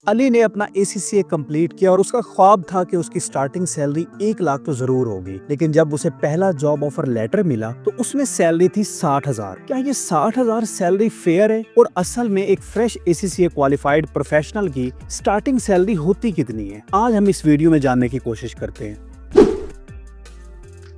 अली ने अपना ACCA complete किया और उसका ख्वाब था कि उसकी स्टार्टिंग सैलरी 1 लाख तो जरूर होगी, लेकिन जब उसे पहला जॉब ऑफर लेटर मिला तो उसमें सैलरी थी 60,000। क्या ये 60,000 सैलरी फेयर है? और असल में एक फ्रेश ACCA क्वालिफाइड प्रोफेशनल की स्टार्टिंग सैलरी होती कितनी है, आज हम इस वीडियो में जानने की कोशिश करते हैं।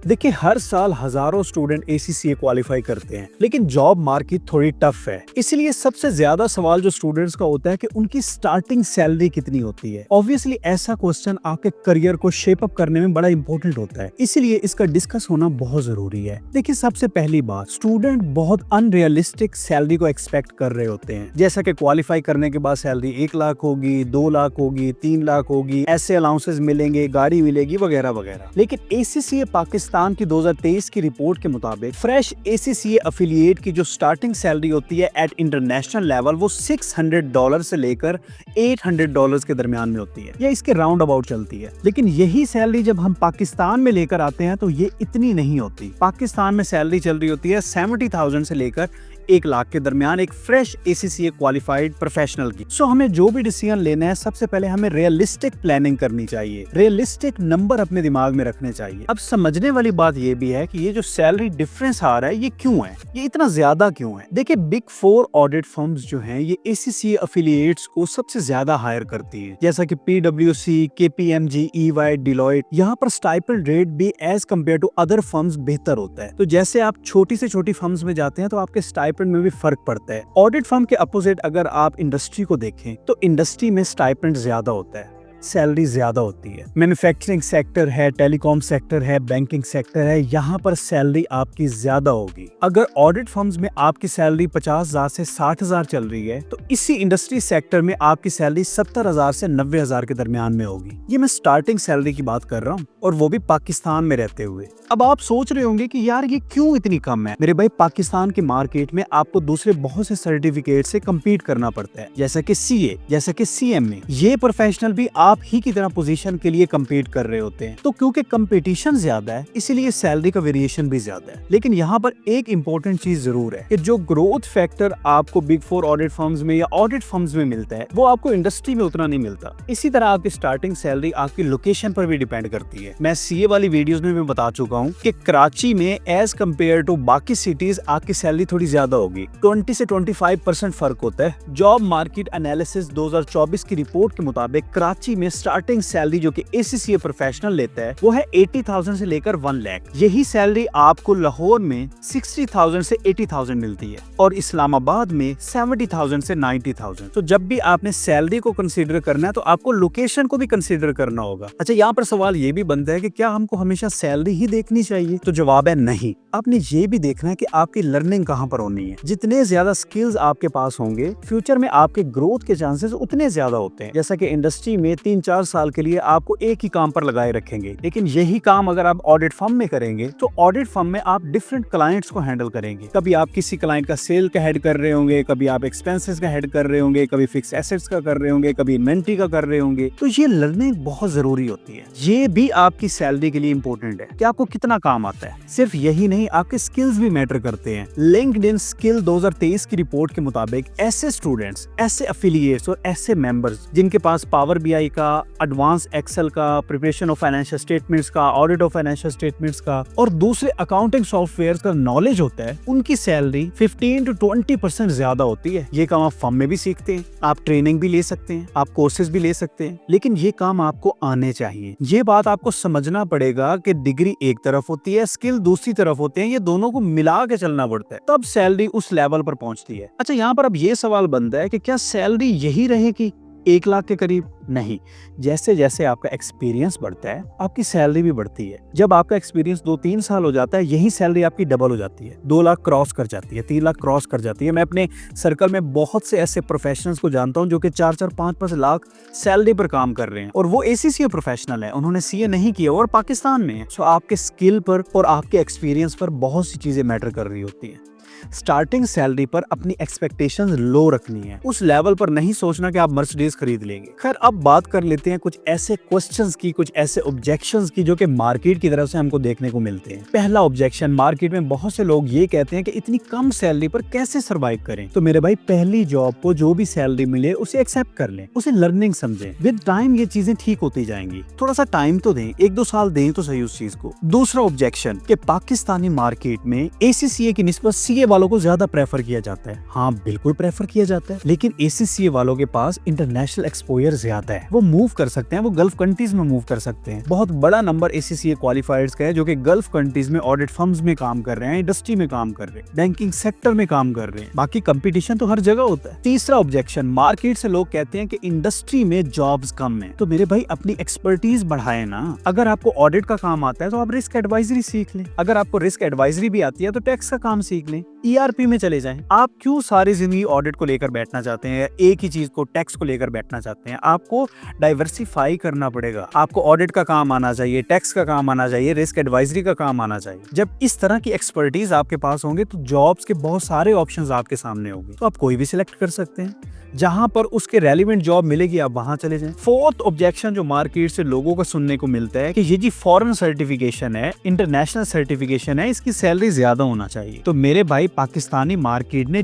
देखिए, हर साल हजारों स्टूडेंट ACCA क्वालिफाई करते हैं, लेकिन जॉब मार्केट थोड़ी टफ है। इसलिए सबसे ज्यादा सवाल जो स्टूडेंट्स का होता है कि उनकी स्टार्टिंग सैलरी कितनी होती है। ऑब्वियसली ऐसा क्वेश्चन आपके करियर को शेप अप करने में बड़ा इंपॉर्टेंट होता है, इसीलिए इसका डिस्कस होना बहुत जरूरी है। देखिए, सबसे पहली बात, स्टूडेंट बहुत अनरियलिस्टिक सैलरी को एक्सपेक्ट कर रहे होते हैं, जैसा कि क्वालिफाई करने के बाद सैलरी 1 लाख होगी, 2 लाख होगी, 3 लाख होगी, ऐसे अलाउंसेस मिलेंगे, गाड़ी मिलेगी वगैरह वगैरह। लेकिन ACCA पाकिस्तान की 2023 की रिपोर्ट के मुताबिक फ्रेश ACCA अफिलिएट की जो स्टार्टिंग सैलरी होती है एट इंटरनेशनल लेवल, वो $600 से लेकर $800 के दरमियान में होती है, या इसके राउंड अबाउट चलती है। लेकिन यही सैलरी जब हम पाकिस्तान में लेकर आते हैं तो ये इतनी नहीं होती। पाकिस्तान में सैलरी चल रही होती है 70,000 से लेकर 1 लाख के दरमियान एक फ्रेश ACCA क्वालिफाइड प्रोफेशनल की। सो हमें जो भी डिसीजन लेना है, सबसे पहले हमें रियलिस्टिक प्लानिंग करनी चाहिए, रियलिस्टिक नंबर अपने दिमाग में रखने चाहिए। अब समझने वाली बात ये भी है कि ये जो सैलरी डिफरेंस आ रहा है ये क्यों है, ये इतना ज्यादा क्यों है। देखिए, बिग 4 ऑडिट फर्म्स जो हैं ये ACCA अफिलिएट्स को सबसे ज्यादा हायर करती है, जैसा कि PwC, KPMG, EY, डिलॉयट। यहाँ पर स्टाइपेंड रेट भी as compare to other firms बेहतर होता है। तो जैसे आप छोटी से छोटी फर्म्स में जाते हैं तो आपके स्टाइपेंड में भी फर्क पड़ता है। ऑडिट फर्म के अपोजिट अगर आप इंडस्ट्री को देखें तो इंडस्ट्री में स्टाइपेंड ज्यादा होता है, सैलरी ज्यादा होती है। मैन्युफैक्चरिंग सेक्टर है, टेलीकॉम सेक्टर है, बैंकिंग सेक्टर है, यहाँ पर सैलरी आपकी ज्यादा होगी। अगर ऑडिट फर्म्स में आपकी सैलरी 50,000 से 60,000 चल रही है तो इसी इंडस्ट्री सेक्टर में आपकी सैलरी 70,000 से 90,000 के दरमियान में होगी। ये मैं स्टार्टिंग सैलरी की बात कर रहा हूँ, और वो भी पाकिस्तान में रहते हुए। अब आप सोच रहे होंगे कि यार ये क्यों इतनी कम है। मेरे भाई, पाकिस्तान के मार्केट में आपको दूसरे बहुत से सर्टिफिकेट से कम्पीट करना पड़ता है, जैसा कि CA, जैसा कि CMA। ये प्रोफेशनल भी आप ही की तरह पोजीशन के लिए कम्पीट कर रहे होते हैं। तो क्योंकि कंपटीशन ज्यादा है, इसीलिए सैलरी का वेरिएशन भी ज्यादा है। लेकिन यहाँ पर एक इंपॉर्टेंट चीज जरूर है कि जो ग्रोथ फैक्टर आपको बिग 4 ऑडिट फर्म्स में या ऑडिट फर्म्स में मिलता है, वो आपको इंडस्ट्री में उतना नहीं मिलता। इसी तरह आपकी स्टार्टिंग सैलरी आपकी लोकेशन पर भी डिपेंड करती है। मैं CA वाली वीडियोस में भी बता चुका हूँ कि कराची में एज कम्पेयर टू बाकी सिटीज आपकी सैलरी थोड़ी ज्यादा होगी, 20 से 25% फर्क होता है। जॉब मार्केट एनालिसिस 2024 की रिपोर्ट के मुताबिक कराची में स्टार्टिंग सैलरी जो कि ACCA प्रोफेशनल लेता है वो है 80,000 से लेकर 1 लाख। यही सैलरी आपको लाहौर में 60,000 से 80,000 मिलती है, और इस्लामाबाद में 70,000 से 90,000। तो जब भी आपने सैलरी को कंसीडर करना है तो आपको लोकेशन को भी कंसीडर करना होगा। अच्छा, यहाँ पर सवाल ये भी बनता है कि क्या हमको हमेशा सैलरी ही देखनी चाहिए? तो जवाब है नहीं। आपने ये भी देखना है कि आपकी लर्निंग कहाँ पर होनी है। जितने ज्यादा स्किल्स आपके पास होंगे, फ्यूचर में आपके ग्रोथ के चांसेस उतने ज्यादा होते हैं। जैसा कि इंडस्ट्री में 3-4 साल के लिए आपको एक ही काम पर लगाए रखेंगे, लेकिन यही काम अगर आप ऑडिट फर्म में करेंगे तो ऑडिट फर्म में आप डिफरेंट क्लाइंट्स को हैंडल करेंगे। कभी आप किसी क्लाइंट का सेल का हेड कर रहे होंगे, कभी आप एक्सपेंसेस का हेड कर रहे होंगे, कभी फिक्स एसेट्स का कर रहे होंगे, कभी इन्वेंटरी का कर रहे होंगे। तो ये लर्निंग बहुत जरूरी होती है। ये भी आपकी सैलरी के लिए इंपॉर्टेंट है कि आपको कितना काम आता है। सिर्फ यही नहीं, आपके स्किल्स भी मैटर करते हैं। लिंक्डइन स्किल 2023 की रिपोर्ट के मुताबिक ऐसे स्टूडेंट्स, ऐसे एफिलिएट्स और ऐसे मेंबर्स जिनके पास पावर BI का, एडवांस एक्सेल का, प्रिपरेशन ऑफ फाइनेंशियल स्टेटमेंट्स का, ऑडिट ऑफ फाइनेंशियल स्टेटमेंट्स का और दूसरे अकाउंटिंग सॉफ्टवेयर का नॉलेज होता है, उनकी सैलरी 15 to 20% ज्यादा होती है। ये काम आप फर्म में भी सीखते हैं, आप ट्रेनिंग भी ले सकते हैं, आप कोर्सेज भी ले सकते हैं, लेकिन ये काम आपको आने चाहिए। ये बात आपको समझना पड़ेगा कि डिग्री एक तरफ होती है, स्किल दूसरी तरफ होते हैं, ये दोनों को मिला के चलना पड़ता है, तब सैलरी उस लेवल पर पहुंचती है। अच्छा, यहाँ पर अब ये सवाल बनता है कि क्या सैलरी यही रहेगी 1 लाख के करीब? नहीं, जैसे जैसे आपका एक्सपीरियंस बढ़ता है आपकी सैलरी भी बढ़ती है। जब आपका एक्सपीरियंस 2-3 साल हो जाता है, यही सैलरी आपकी डबल हो जाती है, 2 लाख क्रॉस कर जाती है, 3 लाख क्रॉस कर जाती है। मैं अपने सर्कल में बहुत से ऐसे प्रोफेशनल्स को जानता हूं जो कि 4-4, 5-5 लाख सैलरी पर काम कर रहे हैं, और वो ACCA प्रोफेशनल है, उन्होंने CA नहीं किया और पाकिस्तान में है। सो आपके स्किल पर और आपके एक्सपीरियंस पर बहुत सी चीजें मैटर कर रही होती है। स्टार्टिंग सैलरी पर अपनी एक्सपेक्टेशंस लो रखनी है। उस लेवल पर नहीं सोचना कि आप मर्सिडीज खरीद लेंगे। खैर, अब बात कर लेते हैं कुछ ऐसे क्वेश्चंस की, कुछ ऐसे ऑब्जेक्शंस की जो कि मार्केट की तरफ से हमको देखने को मिलते हैं। पहला ऑब्जेक्शन, मार्केट में बहुत से लोग ये कहते हैं कि इतनी कम सैलरी पर कैसे सर्वाइव करें। तो मेरे भाई, पहली जॉब को जो भी सैलरी मिले उसे एक्सेप्ट कर लें, उसे लर्निंग समझें। विद टाइम ये चीजें ठीक होती जाएंगी। थोड़ा सा टाइम तो दें, 1-2 साल दें तो सही उस चीज को। दूसरा ऑब्जेक्शन कि पाकिस्तानी मार्केट में ACCA की निस्बत CA वालों को ज्यादा प्रेफर किया जाता है। हाँ, बिल्कुल प्रेफर किया जाता है, लेकिन ACCA वालों के पास इंटरनेशनल एक्सपोजर ज्यादा है। वो मूव कर सकते हैं, वो गल्फ कंट्रीज में मूव कर सकते हैं। बहुत बड़ा नंबर ACCA क्वालिफायर्स का है जो कि गल्फ कंट्रीज में ऑडिट फर्म्स में काम कर रहे हैं, इंडस्ट्री में काम कर रहे हैं, बैंकिंग सेक्टर में काम कर रहे हैं। बाकी कंपटीशन तो हर जगह होता है। तीसरा ऑब्जेक्शन, मार्केट से लोग कहते हैं कि इंडस्ट्री में जॉब्स कम है। तो मेरे भाई, अपनी एक्सपर्टीज बढ़ाए ना। अगर आपको ऑडिट का काम आता है तो आप रिस्क एडवाइजरी सीख लें। अगर आपको रिस्क एडवाइजरी भी आती है तो टैक्स का काम सीख लें। ERP में चले जाएं। आप क्यों सारी जिंदगी ऑडिट को लेकर बैठना चाहते हैं, एक ही चीज को, टैक्स को लेकर बैठना चाहते हैं? आपको डाइवर्सिफाई करना पड़ेगा। आपको ऑडिट का काम आना चाहिए, टैक्स का काम आना चाहिए, रिस्क एडवाइजरी का काम आना चाहिए। जब इस तरह की एक्सपर्टीज आपके पास होंगे तो जॉब्स के बहुत सारे ऑप्शंस आपके सामने होंगे, तो आप कोई भी सिलेक्ट कर सकते हैं। जहां पर उसके रेलिवेंट जॉब मिलेगी आप वहां चले जाएं। फोर्थ ऑब्जेक्शन जो मार्केट से लोगों को सुनने को मिलता है कि ये जी फॉरेन सर्टिफिकेशन है, इंटरनेशनल सर्टिफिकेशन है, इसकी सैलरी ज्यादा होना चाहिए। तो मेरे भाई, पाकिस्तानी मार्केट ने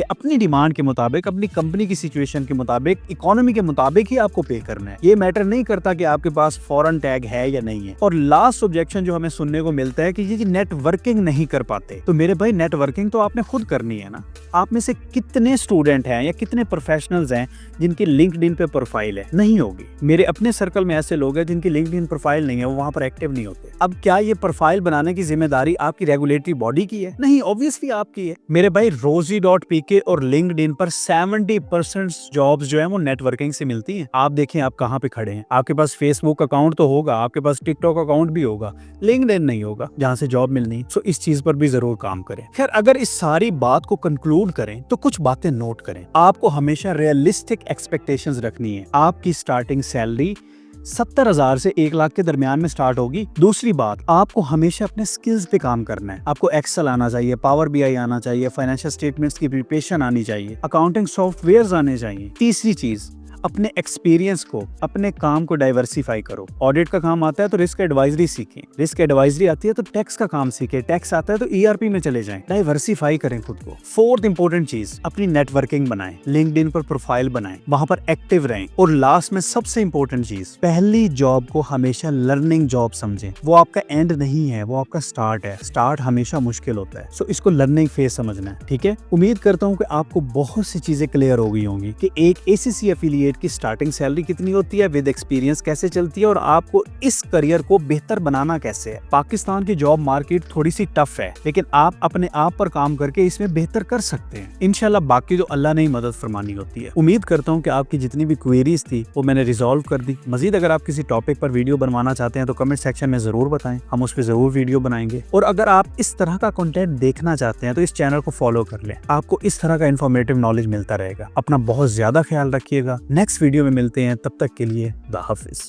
अपनी डिमांड के मुताबिक, अपनी कंपनी की सिचुएशन के मुताबिक, इकोनॉमी के मुताबिक ही आपको पे करना है। ये मैटर नहीं करता कि आपके पास फॉरेन टैग है या नहीं है। और लास्ट ऑब्जेक्शन जो हमें सुनने को मिलता है कि ये नेटवर्किंग नहीं कर पाते। तो मेरे भाई, नेटवर्किंग तो आपने खुद करनी है ना। आप में से कितने स्टूडेंट हैं या कितने प्रोफेशनल्स हैं जिनकी लिंक्डइन पे प्रोफाइल है? नहीं होगी। मेरे अपने सर्कल में ऐसे लोग हैं जिनकी लिंक्डइन प्रोफाइल नहीं है, वो वहां पर एक्टिव नहीं होते। अब क्या ये प्रोफाइल बनाने की जिम्मेदारी आपकी रेगुलेटरी बॉडी की है? नहीं, ऑब्वियसली आपकी है। मेरे भाई, Rosie.pk और लिंक्डइन पर 70% जॉब्स जो है वो नेटवर्किंग से मिलती हैं। आप देखें आप कहाँ पे खड़े हैं। आपके पास फेसबुक अकाउंट तो होगा, आपके पास टिकटॉक अकाउंट भी होगा, लिंक्डइन नहीं होगा जहाँ से जॉब मिलनी। सो इस चीज पर भी जरूर काम करें। खैर, अगर इस सारी बात को कंक्लूड करें तो कुछ बातें नोट करें। आपको हमेशा रियलिस्टिक एक्सपेक्टेशंस रखनी है। आपकी स्टार्टिंग सैलरी 70,000 से 1 लाख के दरमियान में स्टार्ट होगी। दूसरी बात, आपको हमेशा अपने स्किल्स पे काम करना है। आपको एक्सेल आना चाहिए, पावर BI आना चाहिए, फाइनेंशियल स्टेटमेंट्स की प्रिपरेशन आनी चाहिए, अकाउंटिंग सॉफ्टवेयर आने चाहिए। तीसरी चीज, अपने एक्सपीरियंस को, अपने काम को डाइवर्सिफाई करो। ऑडिट का काम आता है तो रिस्क एडवाइजरी सीखें, रिस्क एडवाइजरी आती है तो टैक्स का काम सीखें, टैक्स आता है तो ERP में चले जाएं। डाइवर्सिफाई करें खुद को। फोर्थ इंपॉर्टेंट चीज, अपनी नेटवर्किंग बनाएं, लिंक्डइन पर प्रोफाइल बनाएं, वहां पर एक्टिव रहें। और लास्ट में सबसे इंपॉर्टेंट चीज, पहली जॉब को हमेशा लर्निंग जॉब समझें। वो आपका एंड नहीं है, वो आपका स्टार्ट है। स्टार्ट हमेशा मुश्किल होता है, सो इसको लर्निंग फेज समझना है। ठीक है, उम्मीद करता हूँ कि आपको बहुत सी चीजें क्लियर हो गई होंगी कि एक ACCA एफिलिएट की स्टार्टिंग सैलरी कितनी होती है, विद एक्सपीरियंस कैसे चलती है और आपको इस करियर को बेहतर बनाना कैसे है। पाकिस्तान की जॉब मार्केट थोड़ी सी टफ है, लेकिन आप अपने आप पर काम करके इसमें बेहतर कर सकते हैं इंशाल्लाह। बाकी तो अल्लाह ने ही मदद फरमानी होती है। उम्मीद करता हूँ कि आपकी जितनी भी क्वेरीज थी वो मैंने रिजॉल्व कर दी। मजीद अगर आप किसी टॉपिक पर वीडियो बनवाना चाहते हैं तो कमेंट सेक्शन में जरूर बताएं, हम उस पर जरूर वीडियो बनाएंगे। और अगर आप इस तरह का कंटेंट देखना चाहते हैं तो इस चैनल को फॉलो कर लें, आपको इस तरह का इन्फॉर्मेटिव नॉलेज मिलता रहेगा। अपना बहुत ज्यादा ख्याल रखिएगा। नेक्स्ट वीडियो में मिलते हैं, तब तक के लिए खुदा हाफिज।